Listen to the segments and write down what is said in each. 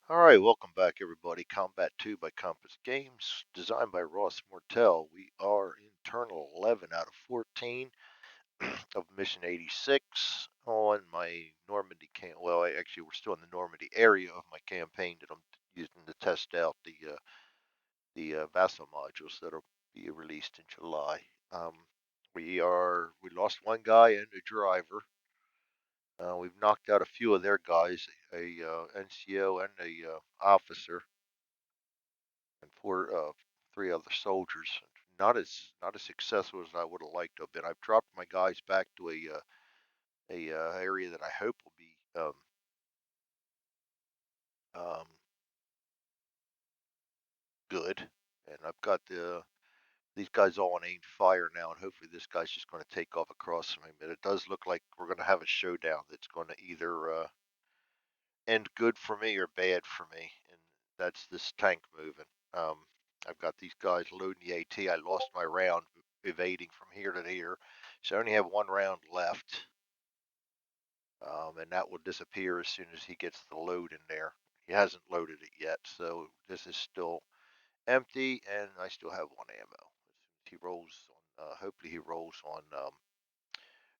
All right, welcome back, everybody. Combat 2 by Compass Games, designed by Ross Mortel. We are in turn 11 out of 14 of Mission 86 on my Normandy Well, actually, we're still in the Normandy area of my campaign that I'm using to test out the Vassal modules that'll be released in July. Um, we lost one guy and a driver. We've knocked out a few of their guys, a NCO and a officer and three other soldiers. Not as successful as I would have liked to have been. I've dropped my guys back to a area that I hope will be um, good, and I've got these guys all on aimed fire now, and hopefully this guy's just going to take off across from me. But it does look like we're going to have a showdown that's going to either end good for me or bad for me, and that's this tank moving. Um, I've got these guys loading the AT. I lost my round evading from here to here, so I only have one round left, and that will disappear as soon as he gets the load in there. He hasn't loaded it yet, so this is still empty, and I still have one ammo. He rolls on, hopefully he rolls on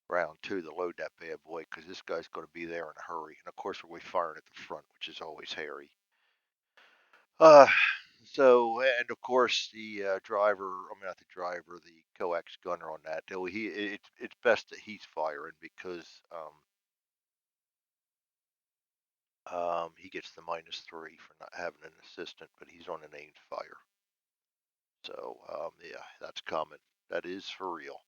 round two to load that bad boy, because this guy's going to be there in a hurry. And of course, we're firing at the front, which is always hairy. Uh, and of course the driver, I mean not the driver, the coax gunner on that. It's best that he's firing because he gets the -3 for not having an assistant, but he's on an aimed fire. So yeah, that's coming. That is for real.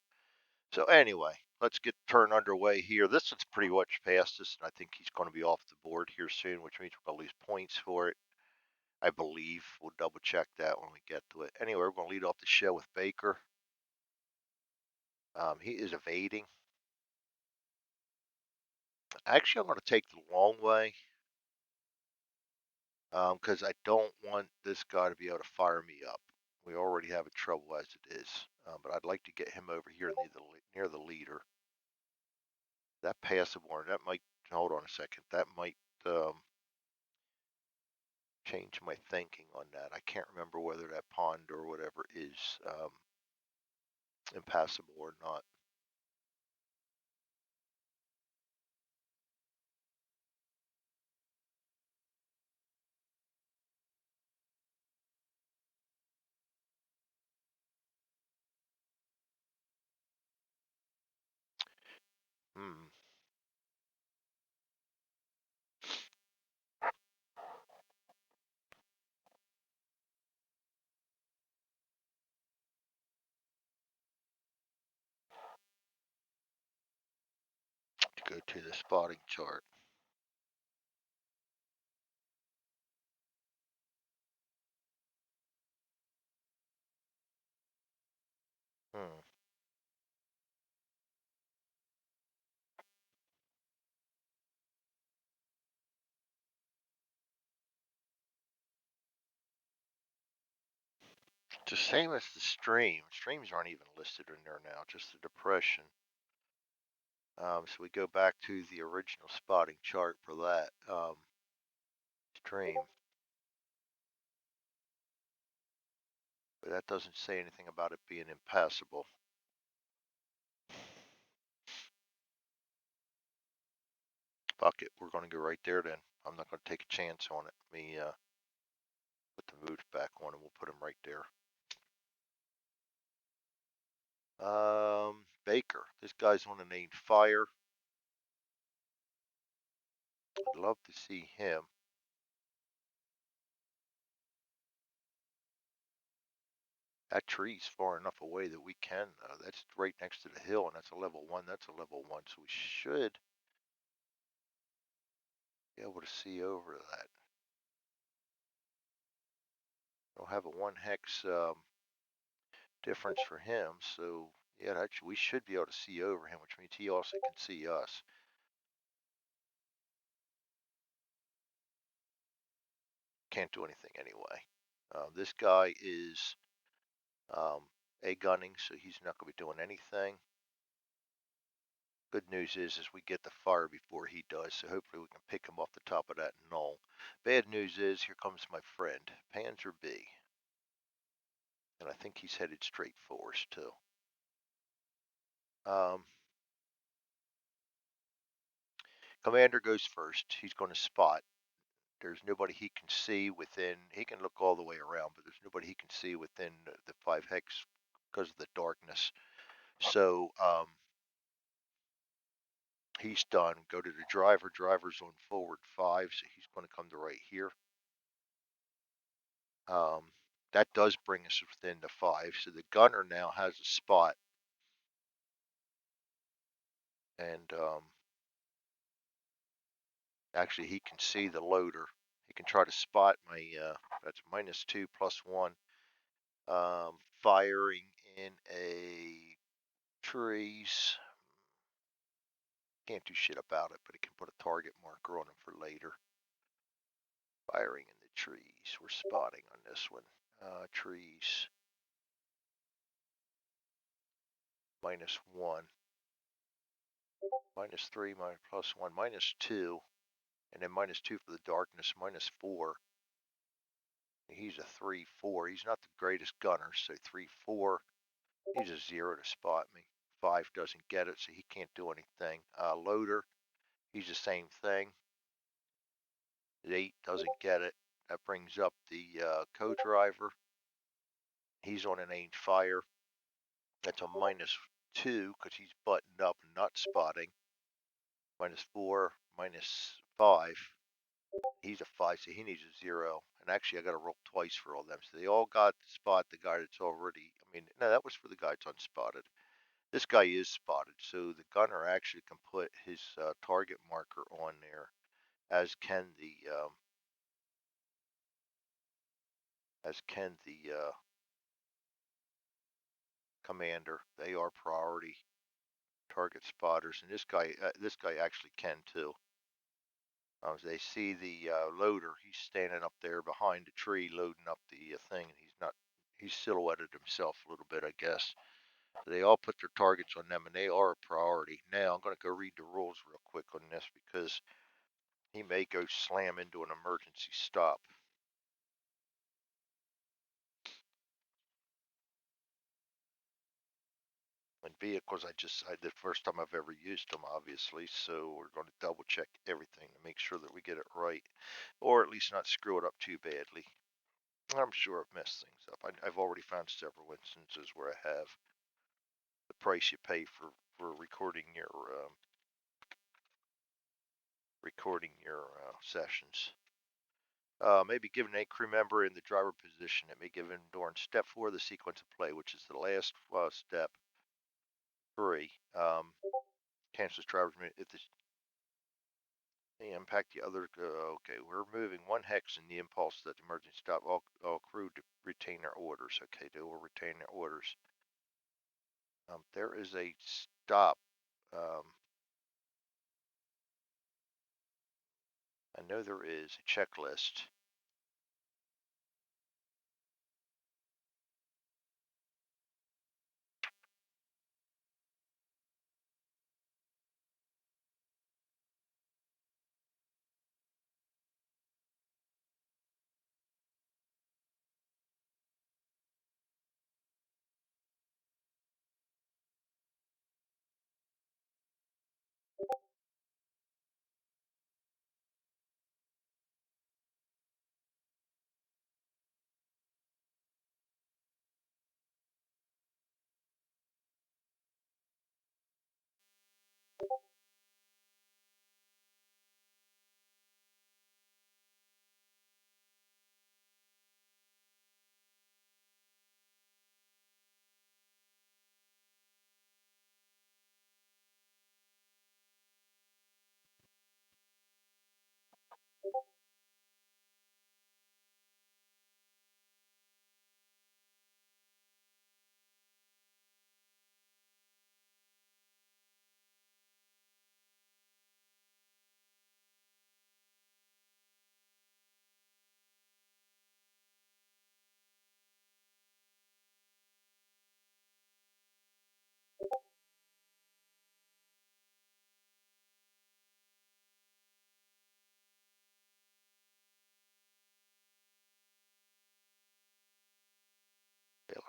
So anyway, let's get turn underway here. This one's pretty much past us, and I think he's going to be off the board here soon, which means we're going to lose points for it. I believe. We'll double check that when we get to it. Anyway, we're going to lead off the show with Baker. He is evading. Actually, I'm going to take the long way because I don't want this guy to be able to fire me up. We already have a trouble as it is, but I'd like to get him over here near the leader. That passive warrant, that might, hold on a second, that might change my thinking on that. I can't remember whether that pond or whatever is impassable or not. Hmm. To go to the spotting chart. Hmm. It's the same as the stream. Streams aren't even listed in there now, just the depression. So we go back to the original spotting chart for that stream. But that doesn't say anything about it being impassable. Fuck it, we're going to go right there then. I'm not going to take a chance on it. Let me put the moves back on and we'll put them right there. Baker. This guy's on a named Fire. I'd love to see him. That tree's far enough away that we can. That's right next to the hill, and that's a level 1. That's a level 1, so we should be able to see over that. We'll have a 1 hex difference for him, so yeah, actually, we should be able to see over him, which means he also can see us. Can't do anything anyway. This guy is a gunning, so he's not going to be doing anything. Good news is we get the fire before he does, so hopefully we can pick him off the top of that knoll. Bad news is here comes my friend, Panzer B. And I think he's headed straight for us too. Um, Commander goes first. He's going to spot. There's nobody he can see within. He can look all the way around, but there's nobody he can see within the 5 hex because of the darkness. So he's done. Go to the driver. Driver's on forward 5, so he's going to come to right here. That does bring us within the 5. So the gunner now has a spot, and actually he can see the loader. He can try to spot my. That's -2 +1. Firing in a trees. Can't do shit about it, but it can put a target marker on him for later. Firing in the trees. We're spotting on this one. Trees. -1. -3, +1, -2. And then -2 for the darkness, -4. He's a 3-4. He's not the greatest gunner, so 3-4. He's a 0 to spot me. 5 doesn't get it, so he can't do anything. Loader, he's the same thing. 8 doesn't get it. That brings up the co-driver. He's on an aimed fire. That's a -2 because he's buttoned up and not spotting. -4, -5. He's a 5, so he needs a 0. And actually, I got to roll twice for all them. So they all got to spot the guy that's already. I mean, no, that was for the guy that's unspotted. This guy is spotted, so the gunner actually can put his target marker on there, as can the commander. They are priority target spotters, and this guy actually can too. They see the loader. He's standing up there behind the tree, loading up the thing, and he's not. He's silhouetted himself a little bit, I guess. They all put their targets on them, and they are a priority. Now I'm going to go read the rules real quick on this because he may go slam into an emergency stop. And vehicles, the first time I've ever used them, obviously, so we're going to double check everything to make sure that we get it right, or at least not screw it up too badly. I'm sure I've messed things up. I've already found several instances where I have. The price you pay for recording your sessions. May be given a crew member in the driver position. It may be given during step 4 of the sequence of play, which is the last step 3. Cancels driver's if they impact the other. Okay, we're moving 1 hex in the impulse that the emergency stop. All crew to retain their orders. Okay, they will retain their orders. There is a stop. I know there is a checklist.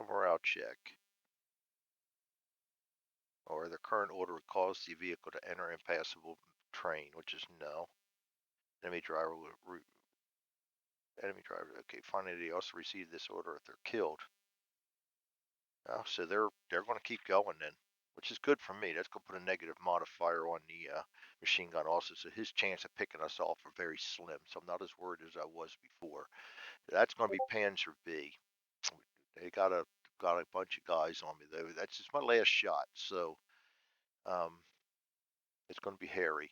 vehicle morale check. Or the current order would cause the vehicle to enter impassable terrain, which is no. Enemy driver okay, finally they also receive this order if they're killed. Oh, so they're going to keep going then, which is good for me. That's going to put a negative modifier on the machine gun also. So his chance of picking us off are very slim. So I'm not as worried as I was before. That's going to be Panzer B. They got a bunch of guys on me though. That's just my last shot. So it's going to be hairy.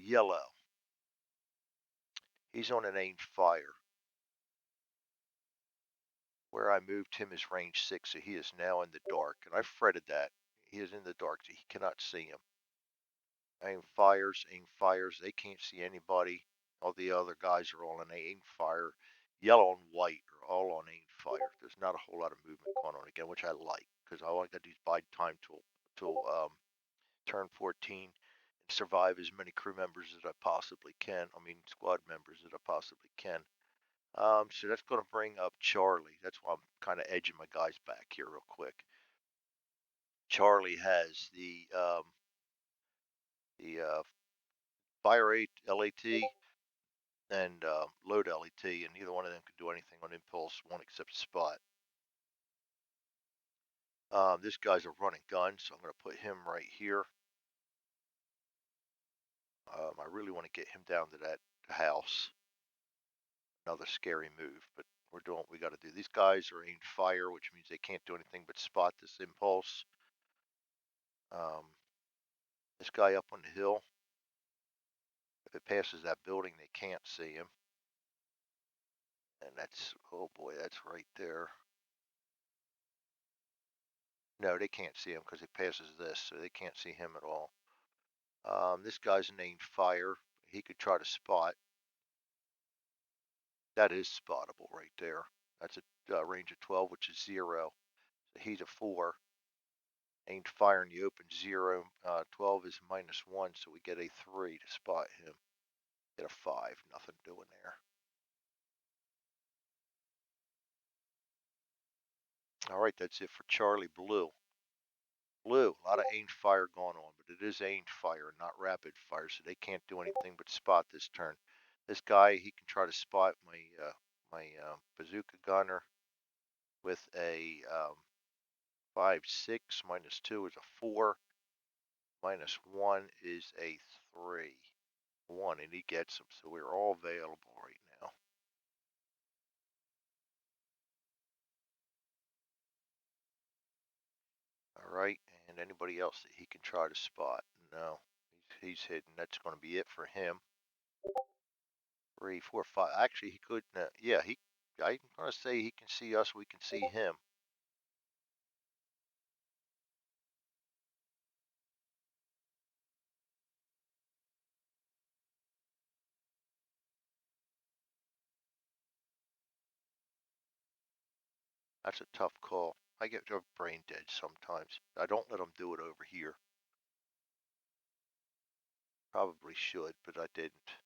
Yellow. He's on an aimed fire. Where I moved him is range 6, so he is now in the dark. And I fretted that. He is in the dark, so he cannot see him. Aim fires. They can't see anybody. All the other guys are all on aim fire. Yellow and white are all on aim fire. There's not a whole lot of movement going on again, which I like, because I like to use bide time till turn 14 and survive as many crew members as I possibly can. I mean, squad members as I possibly can. So that's going to bring up Charlie. That's why I'm kind of edging my guys back here real quick. Charlie has the fire LAT and load LAT, and neither one of them can do anything on impulse one except spot. This guy's a running gun, so I'm going to put him right here. I really want to get him down to that house. Another scary move, but we're doing what we got to do. These guys are aimed fire, which means they can't do anything but spot this impulse. This guy up on the hill, if it passes that building, they can't see him. And that's, oh boy, that's right there. No, they can't see him because it passes this, so they can't see him at all. This guy's named Fire. He could try to spot. That is spottable right there. That's a range of 12, which is 0. So he's a 4. Aimed fire in the open, 0. 12 is -1, so we get a 3 to spot him. Get a 5, nothing doing there. All right, that's it for Charlie Blue. Blue, a lot of aimed fire going on, but it is aimed fire, not rapid fire, so they can't do anything but spot this turn. This guy, he can try to spot my bazooka gunner with a 5-6. -2 is a 4. -1 is a 3. 1, and he gets them, so we're all available right now. All right, and anybody else that he can try to spot? No, he's hidden. That's going to be it for him. 3, 4, 5. Actually, he could. Yeah, I'm gonna say he can see us. We can see him. That's a tough call. I get brain dead sometimes. I don't let him do it over here. Probably should, but I didn't.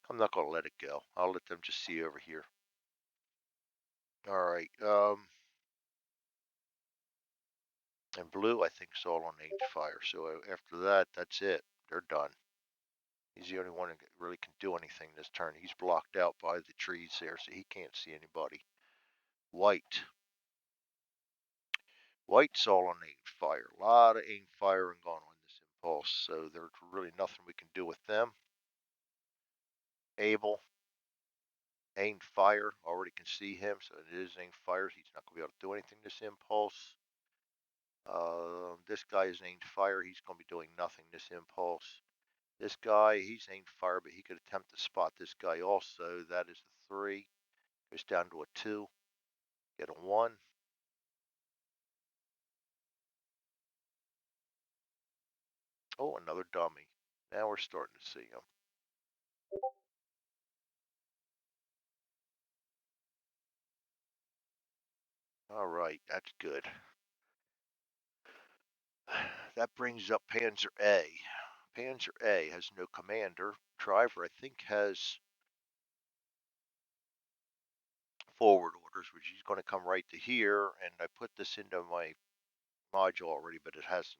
I'm not gonna let it go. I'll let them just see over here. All right. And blue, I think, is all on aimed fire. So after that, that's it. They're done. He's the only one that really can do anything this turn. He's blocked out by the trees there, so he can't see anybody. White. White's all on aim fire. A lot of aim firing going on this impulse, so there's really nothing we can do with them. Able. Aimed fire. Already can see him, so it is aimed fire. He's not going to be able to do anything this impulse. This guy is aimed fire. He's going to be doing nothing this impulse. This guy, he's aimed fire, but he could attempt to spot this guy also. That is a 3. Goes down to a 2. Get a 1. Oh, another dummy. Now we're starting to see him. All right, that's good. That brings up Panzer A. Panzer A has no commander. Driver, I think, has forward orders, which he's going to come right to here. And I put this into my module already, but it hasn't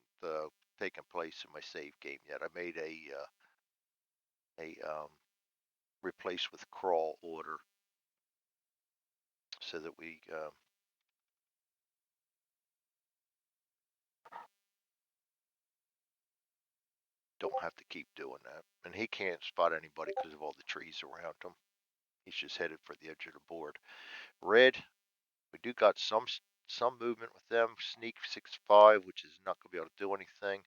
taken place in my save game yet. I made a replace with crawl order so that we don't have to keep doing that. And he can't spot anybody because of all the trees around him. He's just headed for the edge of the board. Red, we do got some movement with them. Sneak 6-5, which is not going to be able to do anything.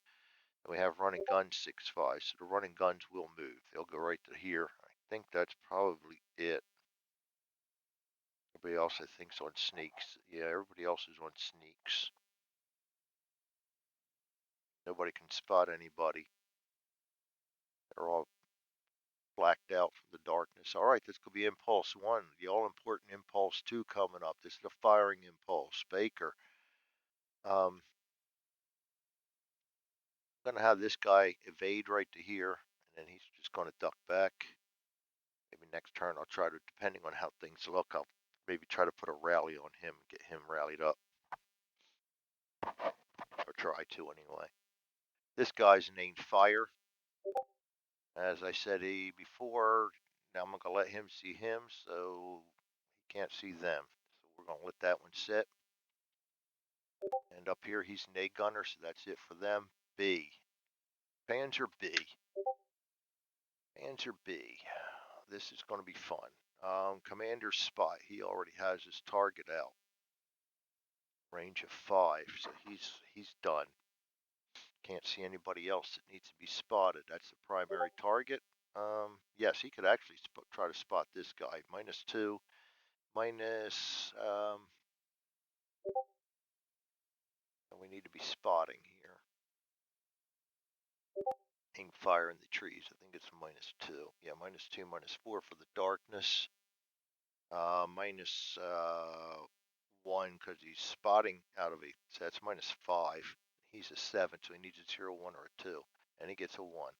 And we have running guns 6-5, so the running guns will move. They'll go right to here. I think that's probably it. Everybody else, I think, is on sneaks. Yeah, everybody else is on sneaks. Nobody can spot anybody. They're all blacked out from the darkness. All right, this could be Impulse 1, the all-important Impulse 2 coming up. This is the firing impulse. Baker. I'm going to have this guy evade right to here, and then he's just going to duck back. Maybe next turn I'll try to, depending on how things look, I'll maybe try to put a rally on him and get him rallied up. Or try to anyway. This guy's named Fire. As I said before, now I'm going to let him see him, so he can't see them. So we're going to let that one sit. And up here, he's an A gunner, so that's it for them. B. Panzer B. Panzer B. This is going to be fun. Commander's spot. He already has his target out. Range of 5, so he's done. Can't see anybody else that needs to be spotted. That's the primary target. Yes, he could actually try to spot this guy. -2, minus. We need to be spotting here. Aim fire in the trees. I think it's -2. Yeah, -2, -4 for the darkness. Minus 1 because he's spotting out of a. So that's -5. He's a 7, so he needs a 0, 1, or a 2, and he gets a 1.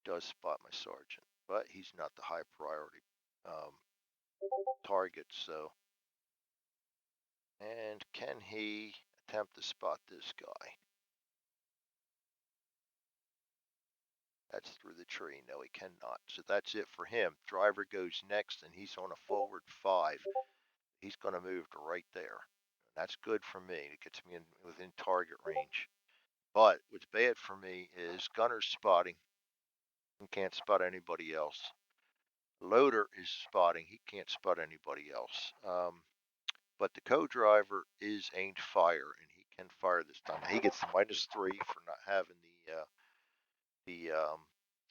Does spot my sergeant, but he's not the high priority target. So, and can he attempt to spot this guy? That's through the tree. No, he cannot. So that's it for him. Driver goes next, and he's on a forward 5. He's going to move to right there. That's good for me. It gets me within target range. But what's bad for me is gunner's spotting. He can't spot anybody else. Loader is spotting. He can't spot anybody else. But the co-driver is aimed fire, and he can fire this time. He gets the -3 for not having the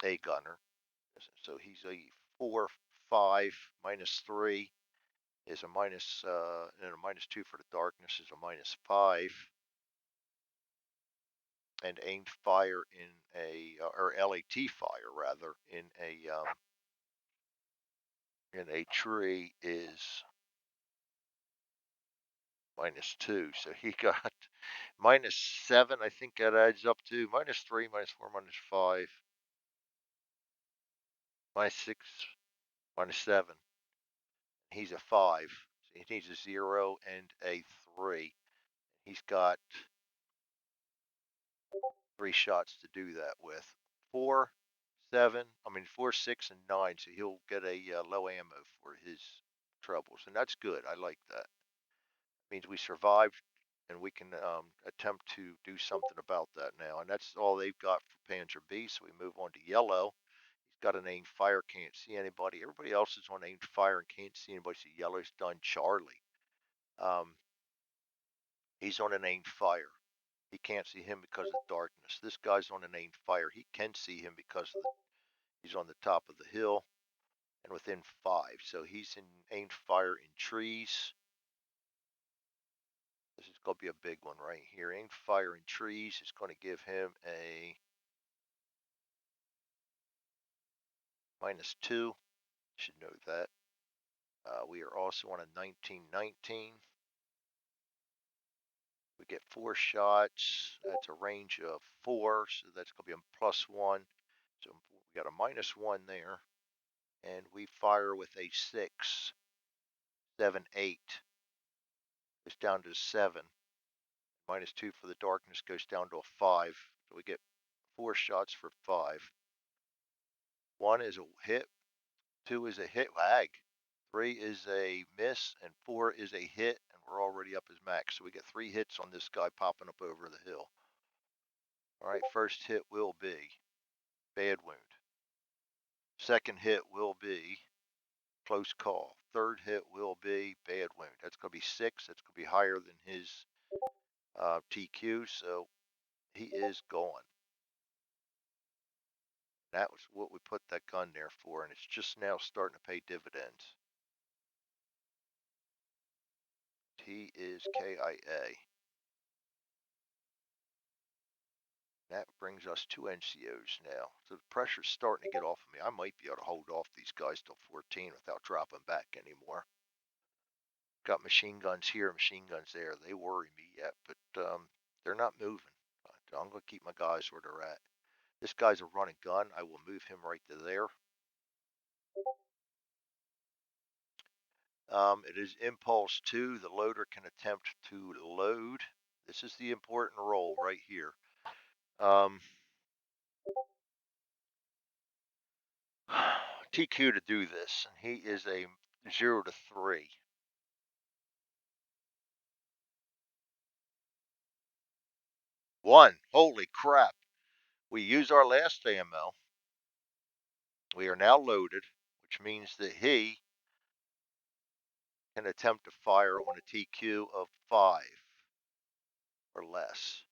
A gunner. So he's a 4, 5, -3 is a minus, and a -2 for the darkness is a -5. And aimed fire in a, or LAT fire rather, in a tree is -2. So he got -7. I think that adds up to -3, -4, -5, -6, -7. He's a 5. So he needs a 0 and a 3. He's got 3 shots to do that with. 4, 4, 6, and 9. So he'll get a low ammo for his troubles, and that's good. I like that. It means we survived, and we can attempt to do something about that now. And that's all they've got for Panzer B. So we move on to yellow. He's got an aimed fire, can't see anybody. Everybody else is on aimed fire and can't see anybody. So yellow's done. Charlie. He's on an aimed fire. He can't see him because of darkness. This guy's on an aimed fire. He can see him because he's on the top of the hill and within 5. So he's in aimed fire in trees. This is going to be a big one right here. Aimed fire in trees is going to give him a -2. Should know that. We are also on a 1919. We get 4 shots. That's a range of 4, so that's going to be a +1. So we got a -1 there. And we fire with a 6, 7, 8. It's down to 7. -2 for the darkness goes down to a 5. So we get 4 shots for 5. 1 is a hit, 2 is a hit lag, 3 is a miss, and 4 is a hit, and we're already up as max. So we get 3 hits on this guy popping up over the hill. All right, first hit will be bad wound. Second hit will be close call. Third hit will be bad wound. That's going to be 6. That's going to be higher than his TQ, so he is gone. That was what we put that gun there for, and it's just now starting to pay dividends. He is KIA. That brings us 2 NCOs now. So the pressure's starting to get off of me. I might be able to hold off these guys till 14 without dropping back anymore. Got machine guns here, machine guns there. They worry me yet, but they're not moving. I'm going to keep my guys where they're at. This guy's a running gun. I will move him right to there. It is impulse 2. The loader can attempt to load. This is the important role right here. TQ to do this, and he is a 0 to 3. One, holy crap. We used our last ammo. We are now loaded, which means that he can attempt to fire on a TQ of 5 or less.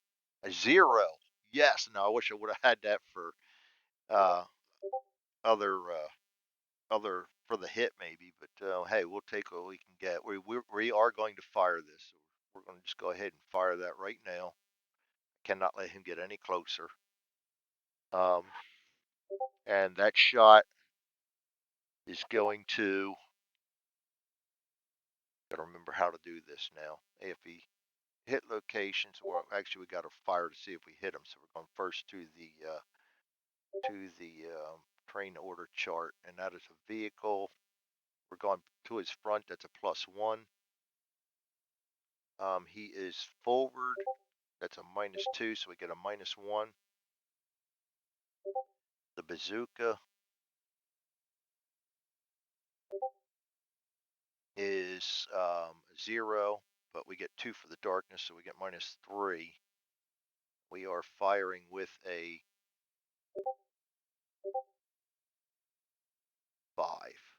A 0. Yes. Now I wish I would have had that for uh, other for the hit maybe, but hey, we'll take what we can get. We are going to fire this. So we're going to just go ahead and fire that right now. Cannot let him get any closer. And that shot is going to. Got to remember how to do this now. AFE hit locations. Well, actually, we got to fire to see if we hit them. So we're going first to the train order chart, and that is a vehicle. We're going to his front. That's a +1. He is forward. That's a -2, so we get a -1. The bazooka is 0, but we get 2 for the darkness, so we get -3. We are firing with a 5.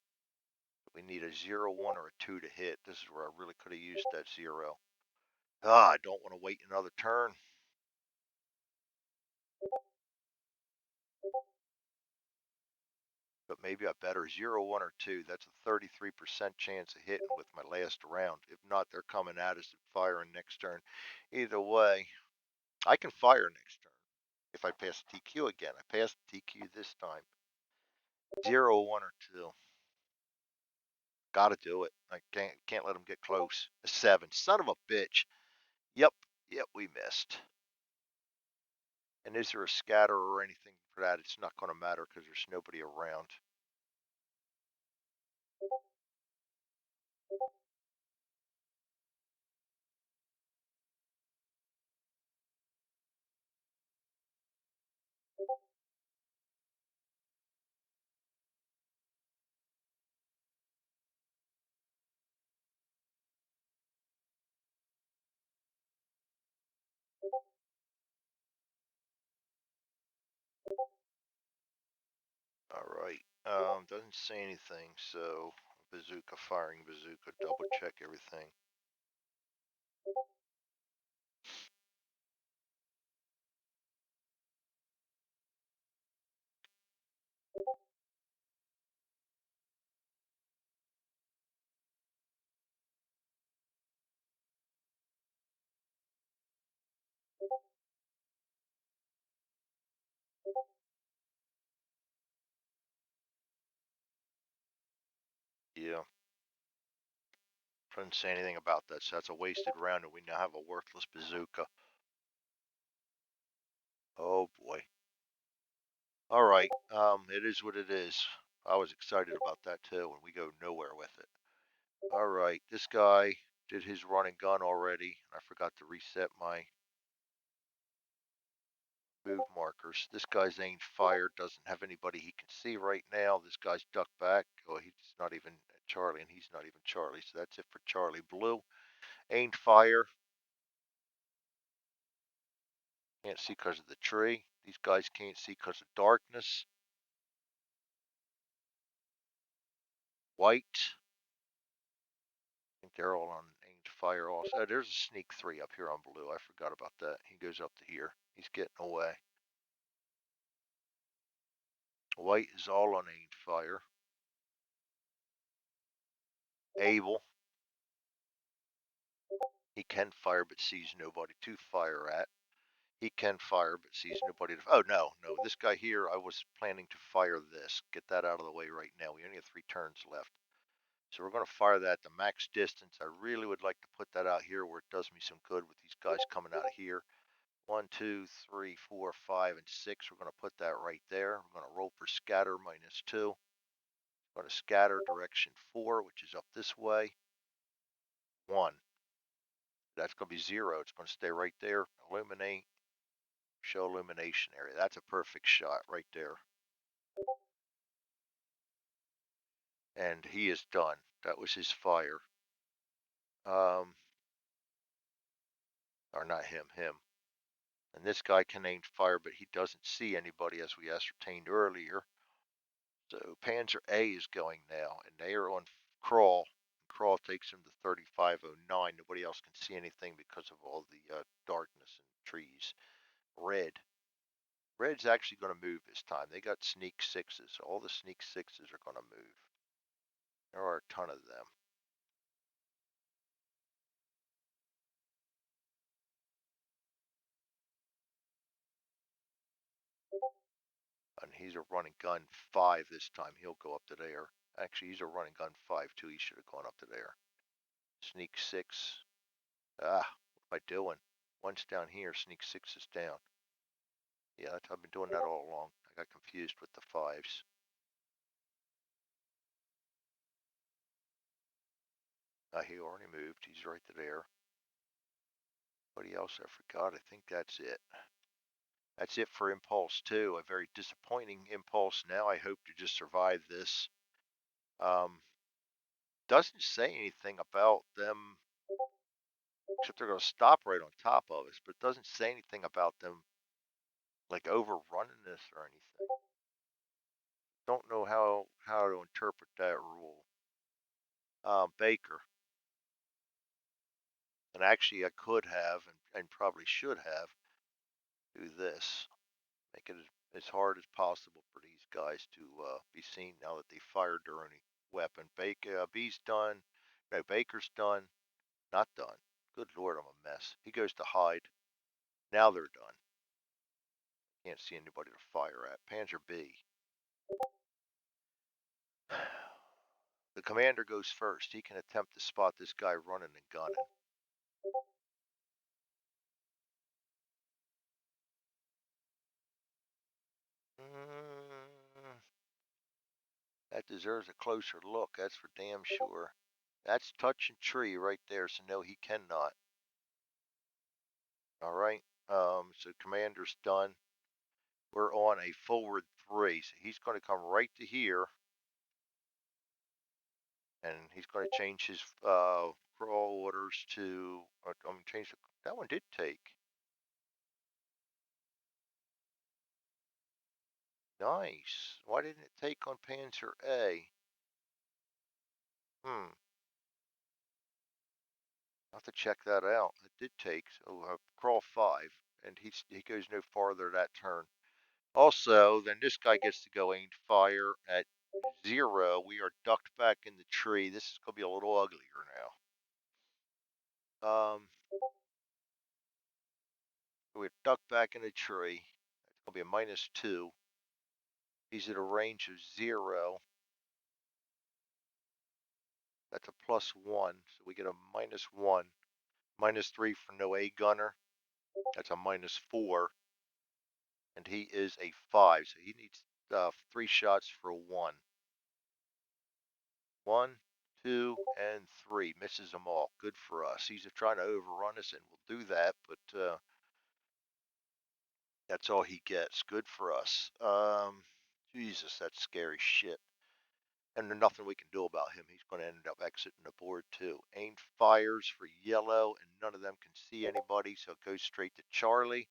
We need a 0, 1, or a 2 to hit. This is where I really could have used that 0. I don't want to wait another turn. But maybe I better 0, 1, or 2. That's a 33% chance of hitting with my last round. If not, they're coming at us and firing next turn. Either way, I can fire next turn if I pass the TQ again. I passed the TQ this time. 0, 1, or 2. Gotta do it. I can't let them get close. A 7. Son of a bitch. Yep, we missed. And is there a scatter or anything for that? It's not going to matter because there's nobody around. All right. Doesn't say anything, so bazooka firing bazooka. Double check everything. Yeah. Couldn't say anything about that, so that's a wasted round, and we now have a worthless bazooka. Oh boy. All right, it is what it is. I was excited about that too, and we go nowhere with it. All right, this guy did his run and gun already. I forgot to reset my move markers. This guy's aimed fire, doesn't have anybody he can see right now. This guy's ducked back. Oh, he's not even Charlie, and he's not even Charlie. So that's it for Charlie Blue. Aimed fire. Can't see because of the tree. These guys can't see because of darkness. White. I think they're all on aimed fire also. Oh, there's a sneak 3 up here on blue. I forgot about that. He goes up to here. He's getting away. White is all on aimed fire. Able. He can fire but sees nobody to fire at. He can fire but sees nobody to. Oh, no. This guy here, I was planning to fire this. Get that out of the way right now. We only have 3 turns left. So we're going to fire that to max distance. I really would like to put that out here where it does me some good with these guys coming out of here. 1, 2, 3, 4, 5, and 6. We're going to put that right there. We're going to roll for scatter -2. We're going to scatter direction 4, which is up this way. 1. That's going to be 0. It's going to stay right there. Illuminate. Show illumination area. That's a perfect shot right there. And he is done. That was his fire. Or not him. And this guy can aim fire, but he doesn't see anybody as we ascertained earlier. So Panzer A is going now, and they are on crawl. Crawl takes him to 3509. Nobody else can see anything because of all the darkness and trees. Red's actually going to move this time. They got sneak 6s. All the sneak 6s are going to move. There are a ton of them. And he's a running gun 5 this time. He'll go up to there. Actually, he's a running gun 5 too. He should have gone up to there. Sneak 6. What am I doing? One's down here. Sneak 6 is down. Yeah, I've been doing that all along. I got confused with the 5s. He already moved. He's right there. Anybody else I forgot? I think that's it. That's it for Impulse 2. A very disappointing Impulse now. I hope to just survive this. Doesn't say anything about them, except they're going to stop right on top of us, but it doesn't say anything about them like overrunning this or anything. Don't know how to interpret that rule. Baker. And actually I could have and probably should have do this. Make it as hard as possible for these guys to be seen now that they fired their only weapon. B's done. No, Baker's done. Not done. Good Lord, I'm a mess. He goes to hide. Now they're done. Can't see anybody to fire at. Panzer B. The commander goes first. He can attempt to spot this guy running and gunning. That deserves a closer look. That's for damn sure. That's touching tree right there, so no, he cannot. All right. So commander's done. We're on a forward 3, so he's going to come right to here, and he's going to change his crawl orders to. Change that one did take. Nice. Why didn't it take on Panzer A? I'll have to check that out. It did take. So crawl 5, and he goes no farther that turn. Also, then this guy gets to go aimed fire at 0. We are ducked back in the tree. This is going to be a little uglier now. We're ducked back in the tree. It's going to be a -2. He's at a range of 0. That's a +1, so we get a -1. -3 for no A gunner. That's a -4. And he is a 5, so he needs 3 shots for a 1. 1, 2, and 3. Misses them all. Good for us. He's trying to overrun us, and we'll do that, but that's all he gets. Good for us. Jesus, that's scary shit. And there's nothing we can do about him. He's going to end up exiting the board too. Aim fires for yellow, and none of them can see anybody, so it goes straight to Charlie.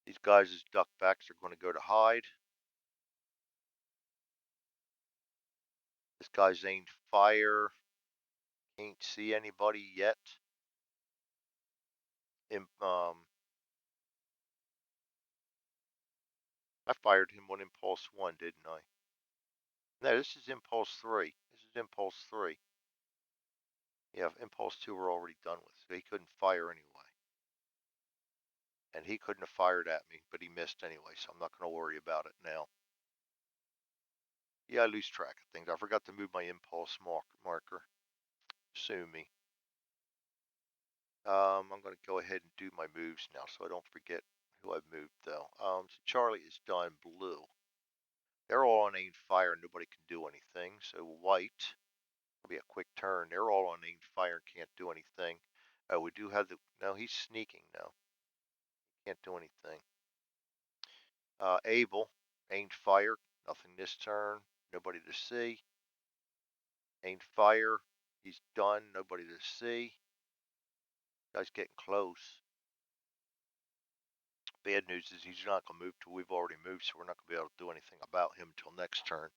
These guys' duck backs are going to go to hide. This guy's aimed fire. Can't see anybody yet. I fired him on impulse 1, didn't I? No, this is impulse 3. This is impulse 3. Yeah, impulse 2 we're already done with, so he couldn't fire anyway. And he couldn't have fired at me, but he missed anyway, so I'm not going to worry about it now. Yeah, I lose track of things. I forgot to move my impulse marker. Sue me. I'm going to go ahead and do my moves now so I don't forget who I've moved, though. So Charlie is done blue. They're all on aimed fire. Nobody can do anything. So white will be a quick turn. They're all on aimed fire and can't do anything. We do have the... No, he's sneaking now. Can't do anything. Abel, aimed fire. Nothing this turn. Nobody to see. Aimed fire. He's done. Nobody to see. Guy's getting close. Bad news is he's not going to move till we've already moved, so we're not going to be able to do anything about him until next turn.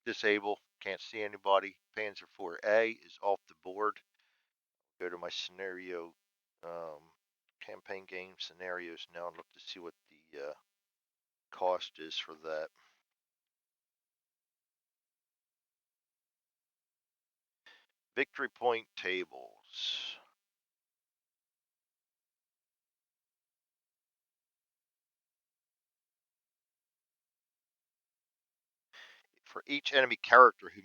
Disable, can't see anybody. Panzer 4A is off the board. Go to my scenario, campaign game scenarios now and look to see what the cost is for that. Victory point tables. For each enemy character who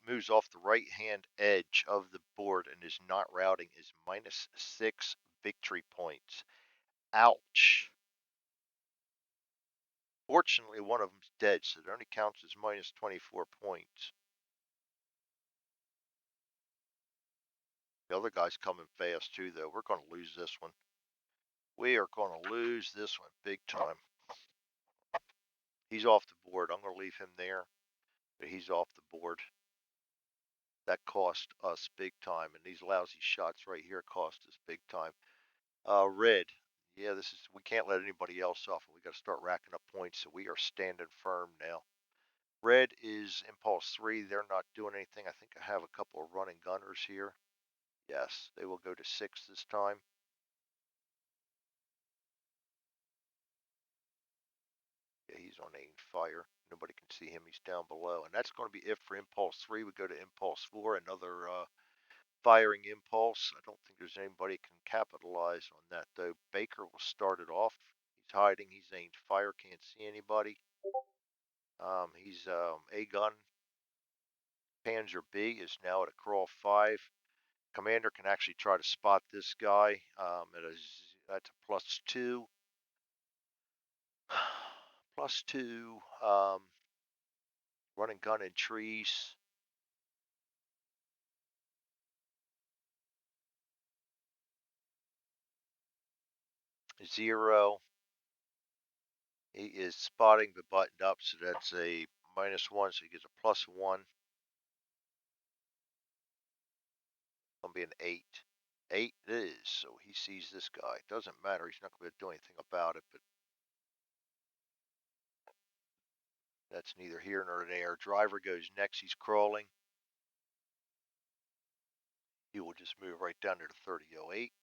moves off the right-hand edge of the board and is not routing is -6 victory points. Ouch. Fortunately, one of them's dead, so it only counts as -24 points. The other guy's coming fast too, though. We're going to lose this one. We are going to lose this one big time. He's off the board. I'm going to leave him there, but he's off the board. That cost us big time, and these lousy shots right here cost us big time. Red. Yeah, we can't let anybody else off. We got to start racking up points, so we are standing firm now. Red is impulse 3. They're not doing anything. I think I have a couple of running gunners here. Yes, they will go to 6 this time. Yeah, he's on aimed fire. Nobody can see him. He's down below. And that's going to be it for impulse 3. We go to impulse 4, another firing impulse. I don't think there's anybody can capitalize on that, though. Baker will start it off. He's hiding. He's aimed fire. Can't see anybody. He's A gun. Panzer B is now at a crawl 5. Commander can actually try to spot this guy. That's a +2. +2. Running gun in trees. 0. He is spotting but buttoned up, so that's a -1, so he gets a +1. Gonna be an 8. 8 it is, so he sees this guy. Doesn't matter, he's not gonna do anything about it, but that's neither here nor there. Driver goes next, he's crawling. He will just move right down to the 3008.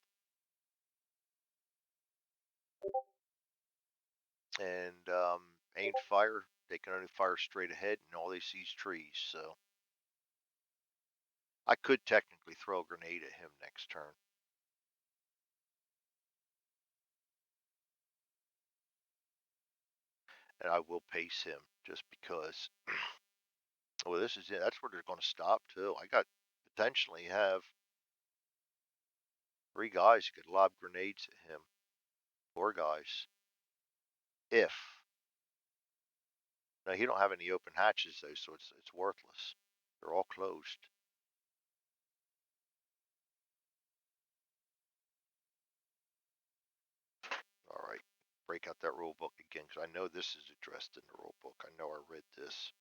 And aimed fire, they can only fire straight ahead, and all they see is trees, so I could technically throw a grenade at him next turn. And I will pace him just because. Well, this is it. That's where they're going to stop too. I got potentially have 3 guys who could lob grenades at him. 4 guys. If. Now he don't have any open hatches though, so it's worthless. They're all closed. All right, break out that rule book again because I know this is addressed in the rule book. I know I read this.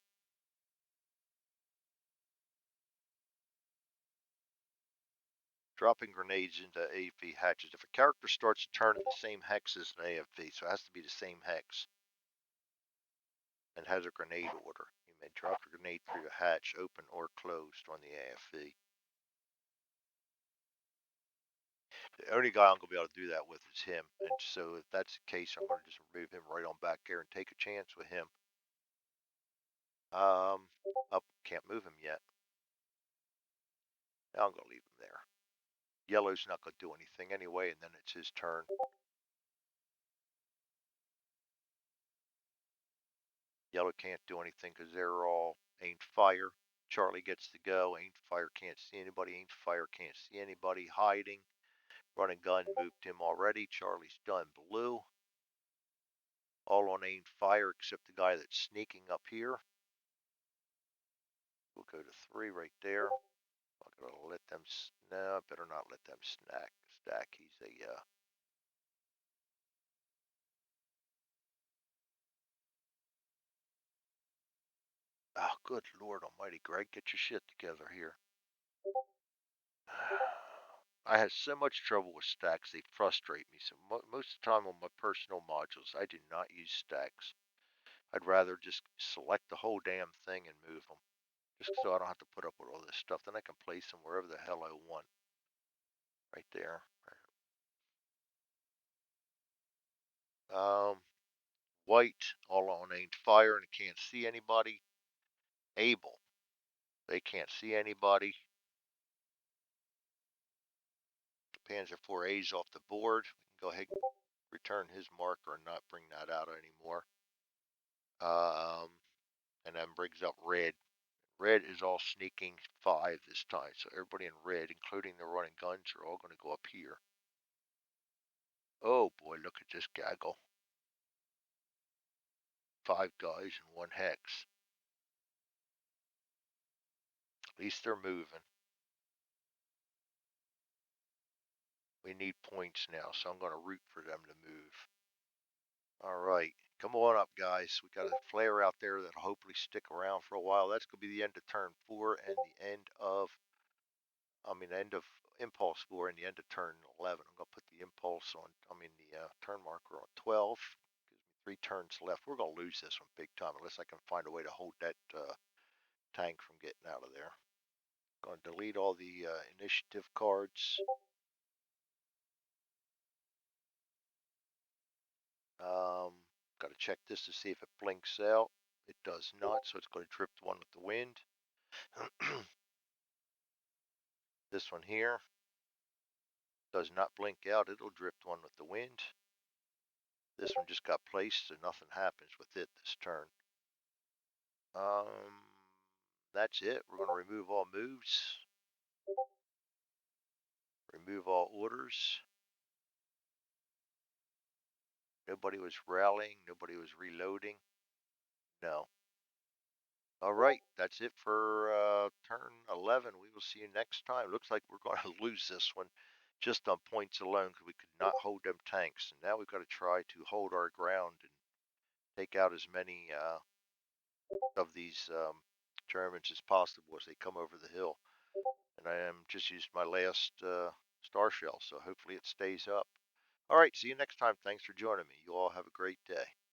Dropping grenades into AFV hatches. If a character starts a turn in the same hex as an AFV, so it has to be the same hex, and has a grenade order, you may drop a grenade through a hatch, open or closed, on the AFV. The only guy I'm going to be able to do that with is him, and so if that's the case, I'm going to just remove him right on back there and take a chance with him. Up, can't move him yet. I'm going to leave him there. Yellow's not going to do anything anyway, and then it's his turn. Yellow can't do anything because they're all aimed fire. Charlie gets to go. Aimed fire can't see anybody. Aimed fire can't see anybody. Hiding. Running gun moved him already. Charlie's done. Blue. All on aimed fire except the guy that's sneaking up here. We'll go to 3 right there. I'm gonna let them. No, I better not let them stack. He's a. Oh, good Lord Almighty, Greg, get your shit together here. I had so much trouble with stacks, they frustrate me. So most of the time on my personal modules, I do not use stacks. I'd rather just select the whole damn thing and move them. Just so I don't have to put up with all this stuff. Then I can place them wherever the hell I want. Right there. White, all on aimed fire and can't see anybody. Able, they can't see anybody. Panzer 4A's off the board. We can go ahead and return his marker and not bring that out anymore. And then brings up red. Red is all sneaking 5 this time. So everybody in red, including the running guns, are all going to go up here. Oh boy, look at this gaggle. 5 guys in 1 hex. At least they're moving. We need points now, so I'm going to root for them to move. All right, come on up, guys. We got a flare out there that'll hopefully stick around for a while. That's going to be the end of turn 4 and the end of, end of impulse 4 and the end of turn 11. I'm going to put the impulse on, the turn marker on 12. Gives me 3 turns left. We're going to lose this one big time unless I can find a way to hold that tank from getting out of there. Going to delete all the initiative cards. Got to check this to see if it blinks out. It does not, so it's going to drift 1 with the wind. This one here does not blink out. It'll drift 1 with the wind. This one just got placed, so nothing happens with it this turn. That's it. We're going to remove all moves. Remove all orders. Nobody was rallying. Nobody was reloading. No. All right, that's it for turn 11. We will see you next time. Looks like we're going to lose this one just on points alone because we could not hold them tanks. And now we've got to try to hold our ground and take out as many of these Germans as possible as they come over the hill. And I am just used my last star shell, so hopefully it stays up. All right, see you next time. Thanks for joining me. You all have a great day.